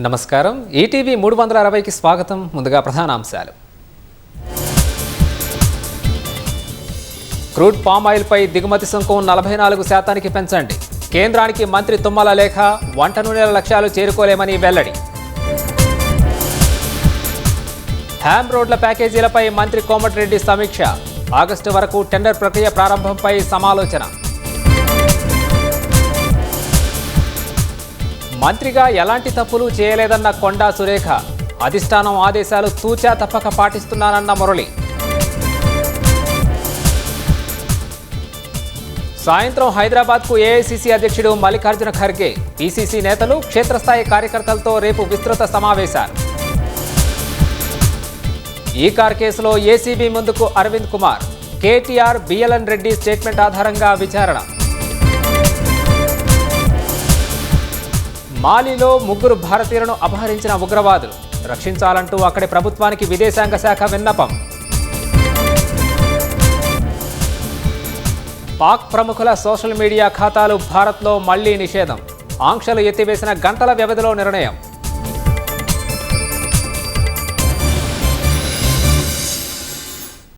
నమస్కారం ఈటీవీ 360కి స్వాగతం. ముందుగా ప్రధానాంశాలు. క్రూడ్ పామ్ ఆయిల్ పై దిగుమతి సుంకం 44% పెంచండి. కేంద్రానికి మంత్రి తుమ్మల లేఖ. వంట నూనెల లక్ష్యాలు చేరుకోలేమని వెల్లడి. హ్యామ్ రోడ్ల ప్యాకేజీలపై మంత్రి కోమటిరెడ్డి సమీక్ష. ఆగస్టు వరకు టెండర్ ప్రక్రియ ప్రారంభంపై సమాలోచన. మంత్రిగా ఎలాంటి తప్పులు చేయలేదన్న కొండా సురేఖ. అధిష్టానం ఆదేశాలు తూచా తప్పక పాటిస్తున్నానన్న మురళి. సాయంత్రం హైదరాబాద్కు ఏఐసీసీ అధ్యక్షుడు మల్లికార్జున ఖర్గే. పీసీసీ నేతలు క్షేత్రస్థాయి కార్యకర్తలతో రేపు విస్తృత సమావేశాలు. ఈ కార్ కేసులో ఏసీబీ ముందుకు అరవింద్ కుమార్. కేటీఆర్, బిఎల్ఎన్ రెడ్డి స్టేట్మెంట్ ఆధారంగా విచారణ. మాలిలో 3 భారతీయులను అపహరించిన ఉగ్రవాదులు. రక్షించాలంటూ అక్కడి ప్రభుత్వానికి విదేశాంగ శాఖ విన్నపం. పాక్ ప్రముఖుల సోషల్ మీడియా ఖాతాలు భారత్లో మళ్లీ నిషేధం. ఆంక్షలు ఎత్తివేసిన గంటల వ్యవధిలో నిర్ణయం.